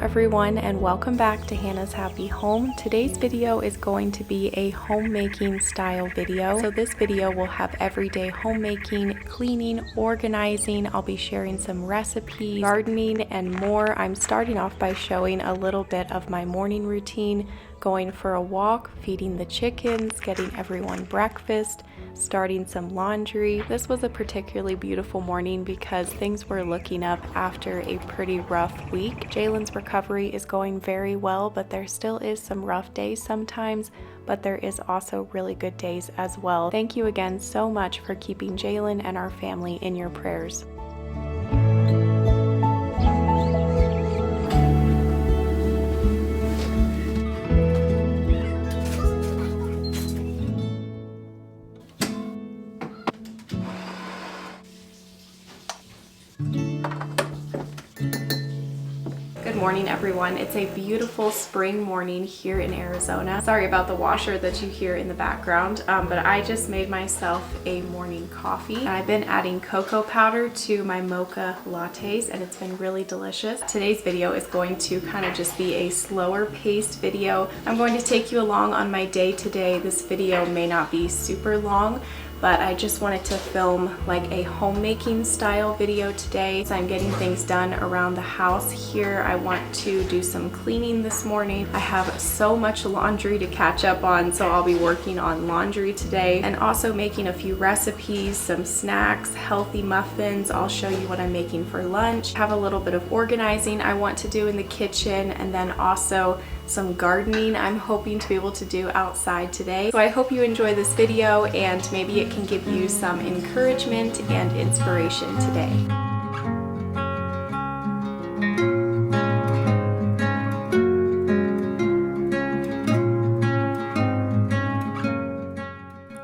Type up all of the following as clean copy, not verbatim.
everyone, and welcome back to Hannah's Happy Home. Today's video is going to be a homemaking style video. So this video will have everyday homemaking, cleaning, organizing. I'll be sharing some recipes, gardening, and more. I'm starting off by showing a little bit of my morning routine, going for a walk, feeding the chickens, getting everyone breakfast, starting some laundry. This was a particularly beautiful morning because things were looking up after a pretty rough week. Jalen's recovery is going very well, but there still is some rough days sometimes, but there is also really good days as well. Thank you again so much for keeping Jalen and our family in your prayers. Good morning, everyone. It's a beautiful spring morning here in Arizona. Sorry about the washer that you hear in the background, but I just made myself a morning coffee. And I've been adding cocoa powder to my mocha lattes, and it's been really delicious. Today's video is going to kind of just be a slower paced video. I'm going to take you along on my day today. This video may not be super long, but I just wanted to film like a homemaking style video today. So I'm getting things done around the house here. I want to do some cleaning this morning. I have so much laundry to catch up on, so I'll be working on laundry today and also making a few recipes, some snacks, healthy muffins. I'll show you what I'm making for lunch. Have a little bit of organizing I want to do in the kitchen, and then also some gardening I'm hoping to be able to do outside today. So I hope you enjoy this video and maybe it can give you some encouragement and inspiration today.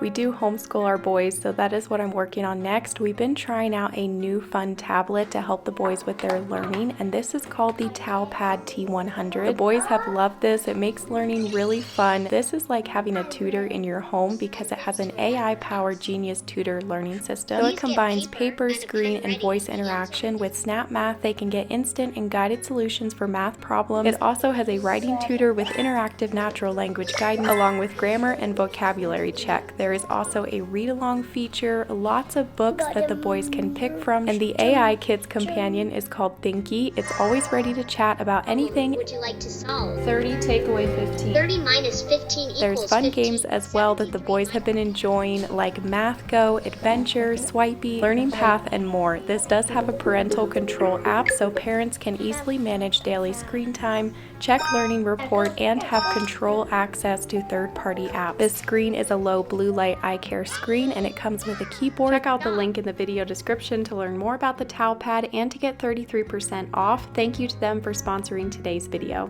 We do homeschool our boys, so that is what I'm working on next. We've been trying out a new fun tablet to help the boys with their learning, and this is called the TowelPad T100. The boys have loved this. It makes learning really fun. This is like having a tutor in your home because it has an AI-powered Genius Tutor learning system. So it combines paper, screen, and voice interaction with Snap Math. They can get instant and guided solutions for math problems. It also has a writing tutor with interactive natural language guidance along with grammar and vocabulary check. There is also a read-along feature, lots of books that the boys can pick from, and the AI Kids companion is called Thinky. It's always ready to chat about anything. Would you like to solve? 30 take away 15. 30 minus 15 equals There's fun 15. games as well that the boys have been enjoying, like Math Go, Adventure, Swipey, Learning Path, and more. This does have a parental control app, so parents can easily manage daily screen time, check learning report, and have control access to third-party apps. This screen is a low blue light eye care screen, and it comes with a keyboard. Check out the link in the video description to learn more about the TowelPad and to get 33% off. Thank you to them for sponsoring today's video.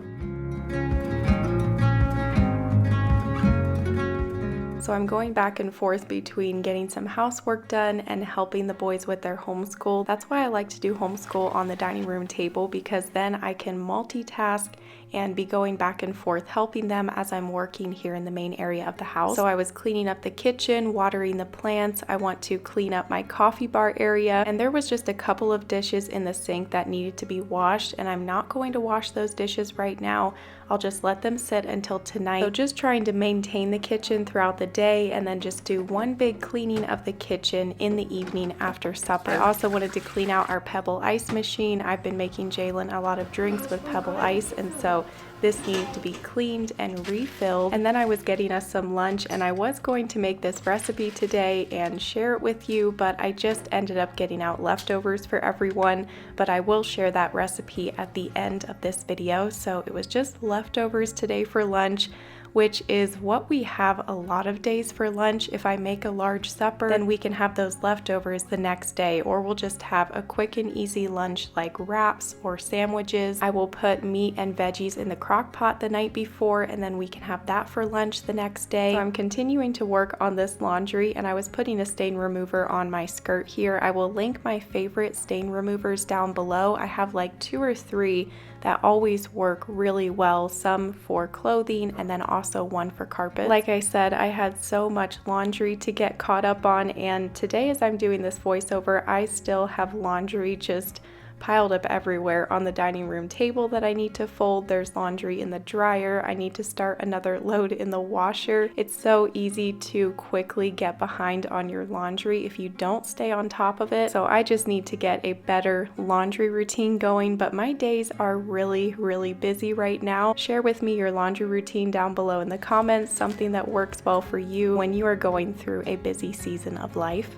So I'm going back and forth between getting some housework done and helping the boys with their homeschool. That's why I like to do homeschool on the dining room table, because then I can multitask and be going back and forth helping them as I'm working here in the main area of the house. So I was cleaning up the kitchen, watering the plants. I want to clean up my coffee bar area, and there was just a couple of dishes in the sink that needed to be washed, and I'm not going to wash those dishes right now. I'll just let them sit until tonight. So just trying to maintain the kitchen throughout the day, and then just do one big cleaning of the kitchen in the evening after supper. I also wanted to clean out our Pebble ice machine. I've been making Jalen a lot of drinks with Pebble ice, and so this needed to be cleaned and refilled. And then I was getting us some lunch, and I was going to make this recipe today and share it with you, but I just ended up getting out leftovers for everyone. But I will share that recipe at the end of this video. So it was just leftovers today for lunch, which is what we have a lot of days for lunch. If I make a large supper, then we can have those leftovers the next day, or we'll just have a quick and easy lunch like wraps or sandwiches. I will put meat and veggies in the crock pot the night before, and then we can have that for lunch the next day. So I'm continuing to work on this laundry, and I was putting a stain remover on my skirt here. I will link my favorite stain removers down below. I have like 2 or 3 that always work really well, some for clothing and then also one for carpet. Like I said, I had so much laundry to get caught up on, and today as I'm doing this voiceover, I still have laundry just piled up everywhere on the dining room table that I need to fold. There's laundry in the dryer. I need to start another load in the washer. It's so easy to quickly get behind on your laundry if you don't stay on top of it. So I just need to get a better laundry routine going, but my days are really busy right now. Share with me your laundry routine down below in the comments, something that works well for you when you are going through a busy season of life.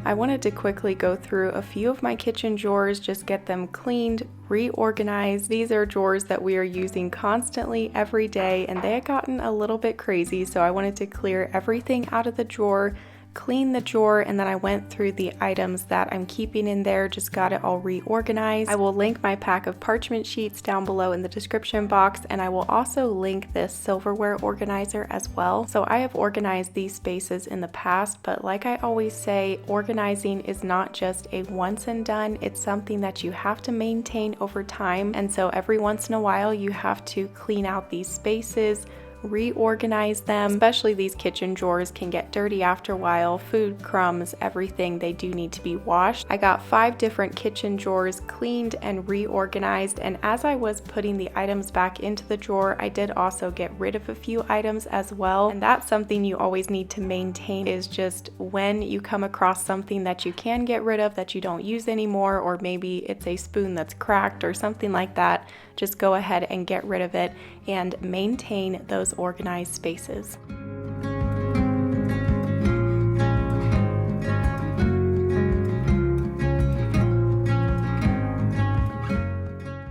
I wanted to quickly go through a few of my kitchen drawers, just get them cleaned, reorganized. These are drawers that we are using constantly every day, and they had gotten a little bit crazy, so I wanted to clear everything out of the drawer, clean the drawer, and then I went through the items that I'm keeping in there, just got it all reorganized. I will link my pack of parchment sheets down below in the description box, and I will also link this silverware organizer as well. So I have organized these spaces in the past, but like I always say, organizing is not just a once and done, it's something that you have to maintain over time. And so every once in a while you have to clean out these spaces, reorganize them. Especially these kitchen drawers can get dirty after a while. Food, crumbs, everything, they do need to be washed. I got 5 different kitchen drawers cleaned and reorganized, and as I was putting the items back into the drawer, I did also get rid of a few items as well. And that's something you always need to maintain, is just when you come across something that you can get rid of that you don't use anymore, or maybe it's a spoon that's cracked or something like that, just go ahead and get rid of it and maintain those organized spaces.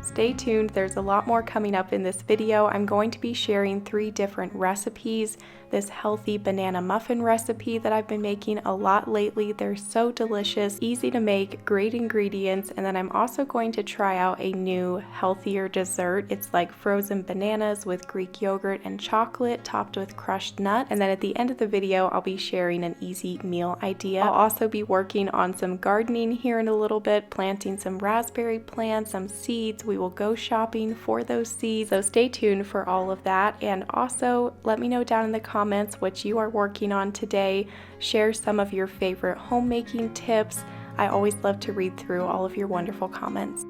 Stay tuned, there's a lot more coming up in this video. I'm going to be sharing 3 different recipes. This healthy banana muffin recipe that I've been making a lot lately. They're so delicious, easy to make, great ingredients. And then I'm also going to try out a new healthier dessert. It's like frozen bananas with Greek yogurt and chocolate topped with crushed nuts. And then at the end of the video, I'll be sharing an easy meal idea. I'll also be working on some gardening here in a little bit, planting some raspberry plants, some seeds. We will go shopping for those seeds. So stay tuned for all of that. And also let me know down in the comments what you are working on today. Share some of your favorite homemaking tips. I always love to read through all of your wonderful comments.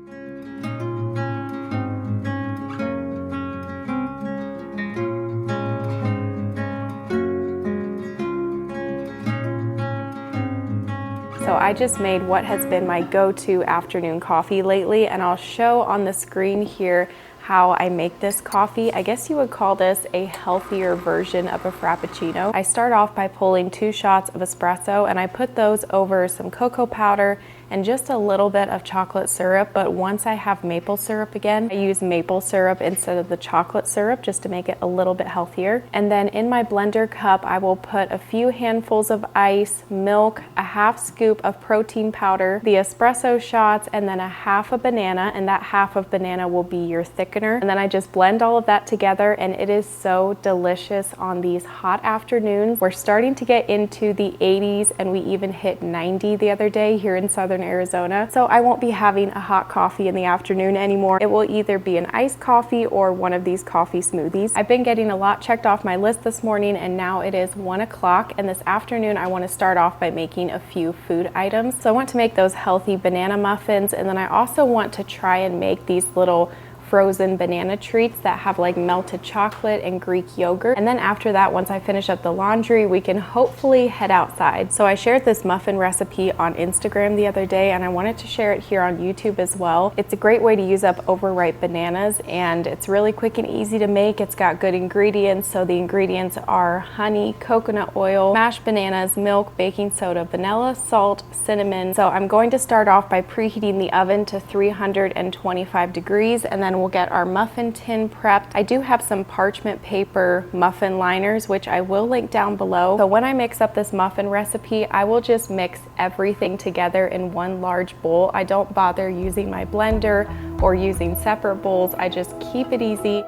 So I just made what has been my go-to afternoon coffee lately, and I'll show on the screen here how I make this coffee. I guess you would call this a healthier version of a Frappuccino. I start off by pulling 2 shots of espresso, and I put those over some cocoa powder and just a little bit of chocolate syrup, but once I have maple syrup again, I use maple syrup instead of the chocolate syrup just to make it a little bit healthier. And then in my blender cup, I will put a few handfuls of ice, milk, a half scoop of protein powder, the espresso shots, and then a half a banana, and that half of banana will be your thickener. And then I just blend all of that together, and it is so delicious on these hot afternoons. We're starting to get into the 80s, and we even hit 90 the other day here in Southern Arizona. So I won't be having a hot coffee in the afternoon anymore. It will either be an iced coffee or one of these coffee smoothies. I've been getting a lot checked off my list this morning, and now it is 1 o'clock, and this afternoon I want to start off by making a few food items. So I want to make those healthy banana muffins, and then I also want to try and make these little frozen banana treats that have like melted chocolate and Greek yogurt. And then after that, once I finish up the laundry, we can hopefully head outside. So I shared this muffin recipe on Instagram the other day, and I wanted to share it here on YouTube as well. It's a great way to use up overripe bananas, and it's really quick and easy to make. It's got good ingredients. So the ingredients are honey, coconut oil, mashed bananas, milk, baking soda, vanilla, salt, cinnamon. So I'm going to start off by preheating the oven to 325 degrees, and then we'll get our muffin tin prepped. I do have some parchment paper muffin liners, which I will link down below. So when I mix up this muffin recipe, I will just mix everything together in one large bowl. I don't bother using my blender or using separate bowls. I just keep it easy.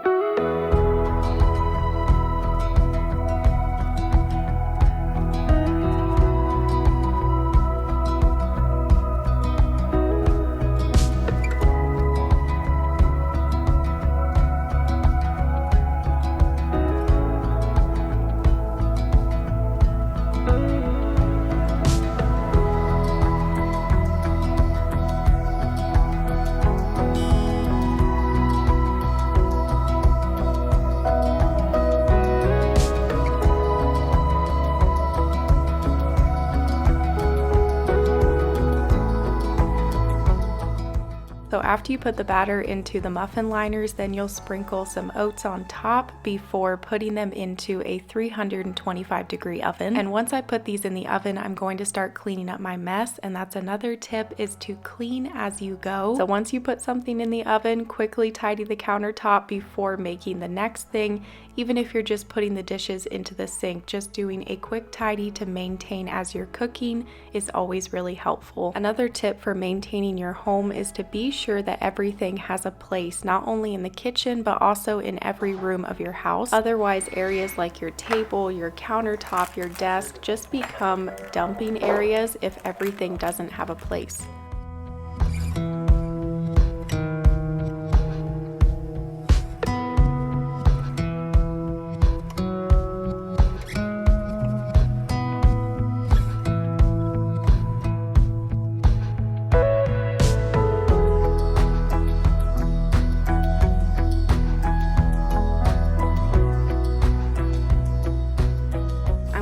So after you put the batter into the muffin liners, then you'll sprinkle some oats on top before putting them into a 325-degree oven. And once I put these in the oven, I'm going to start cleaning up my mess, and that's another tip, is to clean as you go. So once you put something in the oven, quickly tidy the countertop before making the next thing. Even if you're just putting the dishes into the sink, just doing a quick tidy to maintain as you're cooking is always really helpful. Another tip for maintaining your home is to be sure that everything has a place, not only in the kitchen, but also in every room of your house. Otherwise, areas like your table, your countertop, your desk just become dumping areas if everything doesn't have a place.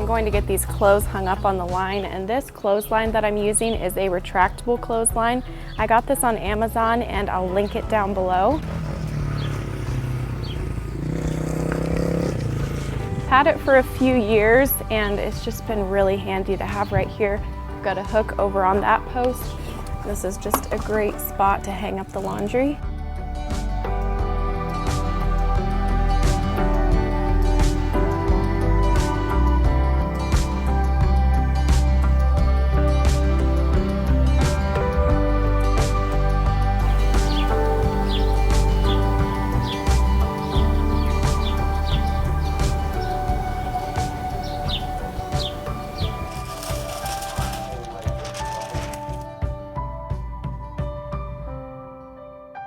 Going to get these clothes hung up on the line, and this clothesline that I'm using is a retractable clothesline. I got this on Amazon and I'll link it down below. Had it for a few years and it's just been really handy to have right here. I've got a hook over on that post. This is just a great spot to hang up the laundry.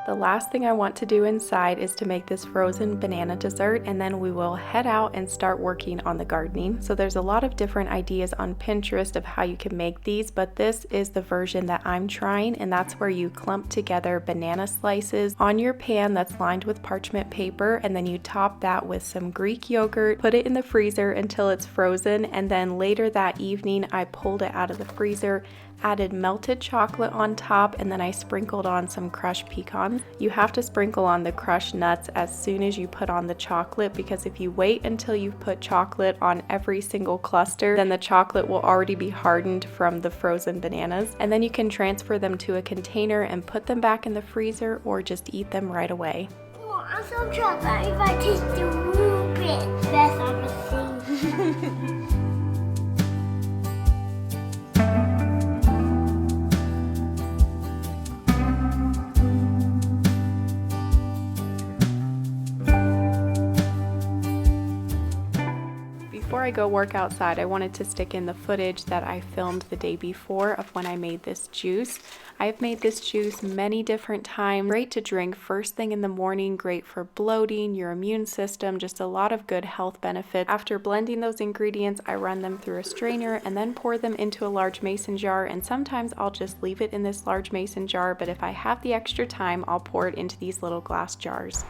The last thing I want to do inside is to make this frozen banana dessert, and then we will head out and start working on the gardening. So there's a lot of different ideas on Pinterest of how you can make these, but this is the version that I'm trying, and that's where you clump together banana slices on your pan that's lined with parchment paper, and then you top that with some Greek yogurt, put it in the freezer until it's frozen, and then later that evening I pulled it out of the freezer, added melted chocolate on top, and then I sprinkled on some crushed pecans. You have to sprinkle on the crushed nuts as soon as you put on the chocolate, because if you wait until you've put chocolate on every single cluster, then the chocolate will already be hardened from the frozen bananas. And then you can transfer them to a container and put them back in the freezer, or just eat them right away. Oh, I'm so chocolate. If I taste the little bit, that's on the thing. Before I go work outside, I wanted to stick in the footage that I filmed the day before of when I made this juice. I've made this juice many different times. Great to drink first thing in the morning, great for bloating, your immune system, just a lot of good health benefits. After blending those ingredients, I run them through a strainer and then pour them into a large mason jar, and sometimes I'll just leave it in this large mason jar, but if I have the extra time, I'll pour it into these little glass jars.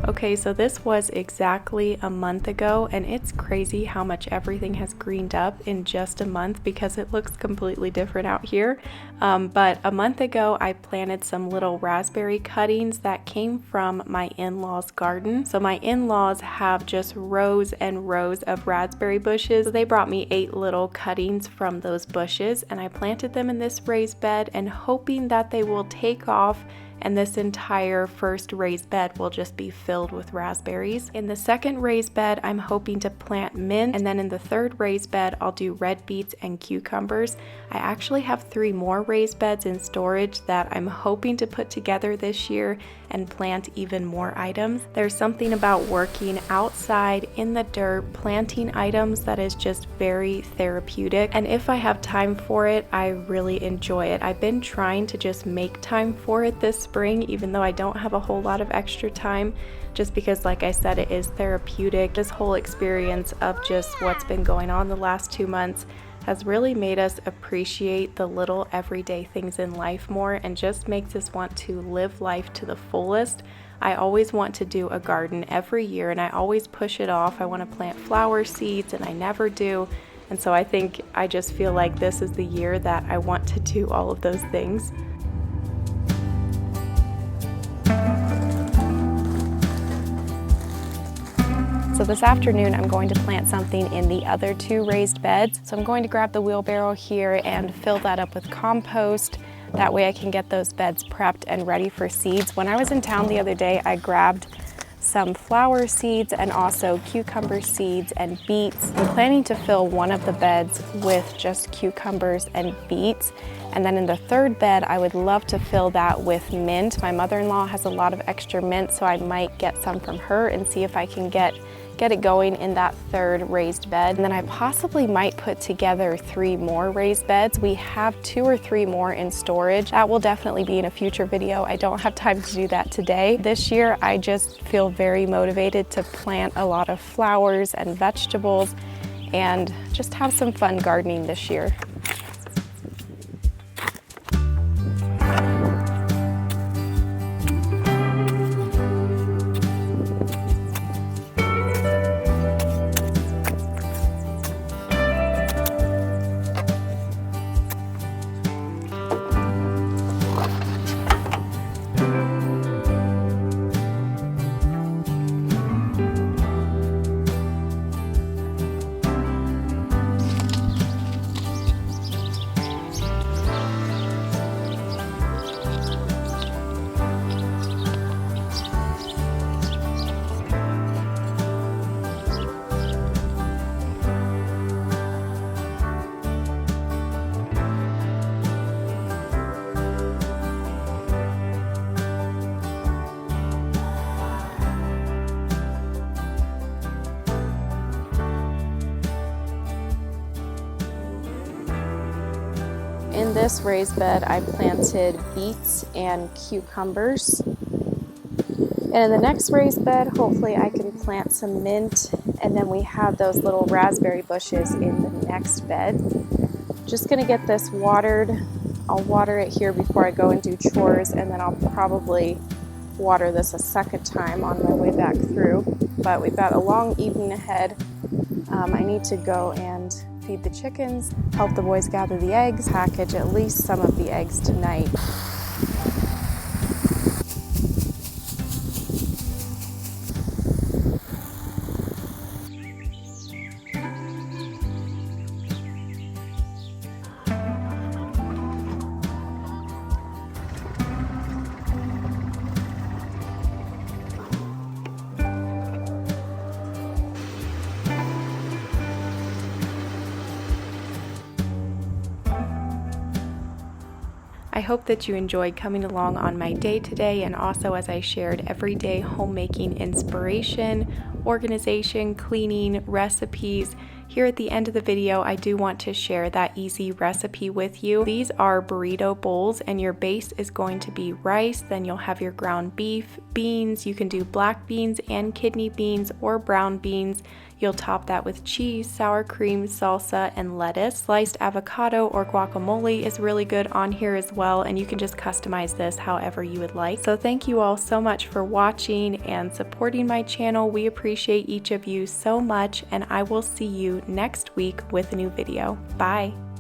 Okay, so this was exactly a month ago, and it's crazy how much everything has greened up in just a month because it looks completely different out here. But a month ago, I planted some little raspberry cuttings that came from my in-laws' garden. So my in-laws have just rows and rows of raspberry bushes. So they brought me 8 little cuttings from those bushes, and I planted them in this raised bed and hoping that they will take off and this entire first raised bed will just be filled with raspberries. In the second raised bed, I'm hoping to plant mint, and then in the third raised bed, I'll do red beets and cucumbers. I actually have 3 more raised beds in storage that I'm hoping to put together this year and plant even more items. There's something about working outside in the dirt, planting items that is just very therapeutic, and if I have time for it, I really enjoy it. I've been trying to just make time for it this spring, even though I don't have a whole lot of extra time, just because, like I said, it is therapeutic. This whole experience of just what's been going on the last 2 months has really made us appreciate the little everyday things in life more, and just makes us want to live life to the fullest. I always want to do a garden every year and I always push it off. I want to plant flower seeds and I never do. And so I just feel like this is the year that I want to do all of those things. So this afternoon I'm going to plant something in the other 2 raised beds. So I'm going to grab the wheelbarrow here and fill that up with compost. That way I can get those beds prepped and ready for seeds. When I was in town the other day, I grabbed some flower seeds and also cucumber seeds and beets. I'm planning to fill one of the beds with just cucumbers and beets. And then in the 3rd bed, I would love to fill that with mint. My mother-in-law has a lot of extra mint, so I might get some from her and see if I can get it going in that 3rd raised bed. And then I possibly might put together 3 more raised beds. We have 2 or 3 more in storage. That will definitely be in a future video. I don't have time to do that today. This year, I just feel very motivated to plant a lot of flowers and vegetables and just have some fun gardening this year. In this raised bed, I planted beets and cucumbers. And in the next raised bed, hopefully I can plant some mint. And then we have those little raspberry bushes in the next bed. Just gonna get this watered. I'll water it here before I go and do chores, and then I'll probably water this a 2nd time on my way back through. But we've got a long evening ahead. I need to go and feed the chickens, help the boys gather the eggs, package at least some of the eggs tonight. I hope that you enjoyed coming along on my day today, and also as I shared everyday homemaking inspiration, organization, cleaning, recipes. Here at the end of the video, I do want to share that easy recipe with you. These are burrito bowls, and your base is going to be rice. Then you'll have your ground beef, beans. You can do black beans and kidney beans or brown beans. You'll top that with cheese, sour cream, salsa, and lettuce. Sliced avocado or guacamole is really good on here as well, and you can just customize this however you would like. So thank you all so much for watching and supporting my channel. We appreciate each of you so much, and I will see you next week with a new video. Bye!